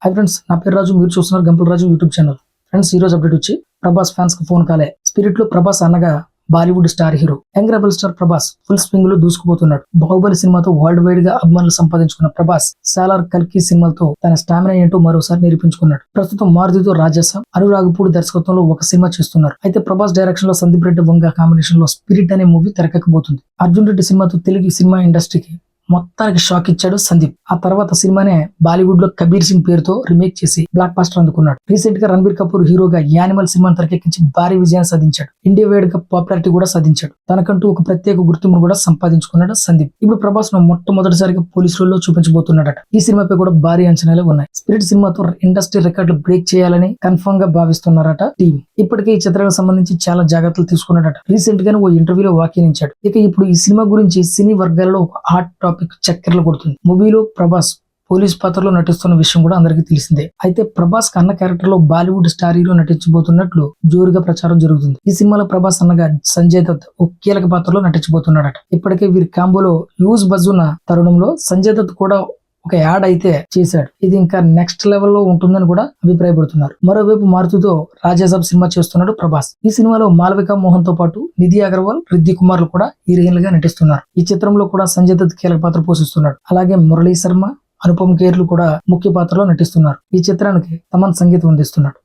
Hi friends, నా పేరు రాజు. మీరు చూస్తున్నారు గంపుల రాజు యూట్యూబ్ ఛానల్. ఫ్రెండ్స్, ఈ రోజు అప్డేట్ వచ్చి ప్రభాస్ ఫ్యాన్స్ కు ఫోన్ కాలే. స్పిరిట్ లో ప్రభాస్ అన్నగా Bollywood star hero young rebel star Prabhas full swing లో దూసుకుపోతున్నాడు. బాహుబలి సినిమాతో వరల్డ్ వైడ్ గా అభిమానులు సంపాదించుకున్న ప్రభాస్ సాలార్ కల్కి సినిమాలతో తన స్టామినా ఏంటో మరోసారి నిరూపించుకున్నాడు. ప్రస్తుతం మారుతితో రాజస అనురాగపూడి దర్శకత్వంలో ఒక సినిమా చేస్తున్నారు. అయితే ప్రభాస్ డైరెక్షన్ లో సందీప్ రెడ్డి వంగ కాంబినేషన్ లో స్పిరిట్ అనే మూవీ తెరకెక్కబోతుంది. అర్జున్ రెడ్డి సినిమాతో తెలుగు సినిమా ఇండస్ట్రీకి మొత్తానికి షాక్ ఇచ్చాడు సందీప్. ఆ తర్వాత సినిమానే బాలీవుడ్ లో కబీర్ సింగ్ పేరుతో రీమేక్ చేసి బ్లాక్ బాస్టర్ అందుకున్నాడు. రీసెంట్ గా రణబీర్ కపూర్ హీరోగా యానిమల్ సినిమాను తెరకెక్కించి భారీ విజయాన్ని సాధించాడు. ఇండియా వైడ్ గా పాపులారిటీ కూడా సాధించాడు. తనకంటూ ఒక ప్రత్యేక గుర్తింపును కూడా సంపాదించుకున్నాడు సందీప్. ఇప్పుడు ప్రభాస్ ను మొట్టమొదటిసారిగా పోలీస్ రోల్ లో చూపించబోతున్నాడట. ఈ సినిమాపై కూడా భారీ అంచనాలు ఉన్నాయి. స్పిరిట్ సినిమాతో ఇండస్ట్రీ రికార్డులు బ్రేక్ చేయాలని కన్ఫర్మ్ గా భావిస్తున్నారట టీం. ఇప్పటికే ఈ చిత్రానికి సంబంధించి చాలా జాగ్రత్తలు తీసుకున్నాడట. రీసెంట్ గానే ఓ ఇంటర్వ్యూలో వ్యాఖ్యానించాడు. ఇక ఇప్పుడు ఈ సినిమా గురించి సినీ వర్గాలలో ఒక హాట్ టాపిక్ చక్కెరలు కొడుతుంది. మూవీలో ప్రభాస్ పోలీస్ పాత్రలో నటిస్తున్న విషయం కూడా అందరికీ తెలిసిందే. అయితే ప్రభాస్ అన్న క్యారెక్టర్ లో బాలీవుడ్ స్టార్ హీరో నటించబోతున్నట్లు జోరుగా ప్రచారం జరుగుతుంది. ఈ సినిమాలో ప్రభాస్ అన్నగా సంజయ్ దత్ ఒక కీలక పాత్రలో నటించబోతున్నాడట. ఇప్పటికే వీరి కాంబోలో యూజ్ బజ్ ఉన్న తరుణంలో సంజయ్ దత్ కూడా ఒక యాడ్ అయితే చేశాడు. ఇది ఇంకా నెక్స్ట్ లెవెల్ లో ఉంటుందని కూడా అభిప్రాయపడుతున్నారు. మరోవైపు మారుతితో రాజాసాబ్ సినిమా చేస్తున్నాడు ప్రభాస్. ఈ సినిమాలో మాలవిక మోహన్ తో పాటు నిధి అగర్వాల్, రిద్ది కుమార్లు కూడా హీరోయిన్లుగా నటిస్తున్నారు. ఈ చిత్రంలో కూడా సంజయ్ దత్ కీలక పాత్ర పోషిస్తున్నాడు. అలాగే మురళీ శర్మ, అనుపమ్ ఖేర్లు కూడా ముఖ్య పాత్రలో నటిస్తున్నారు. ఈ చిత్రానికి తమన్ సంగీతం అందిస్తున్నాడు.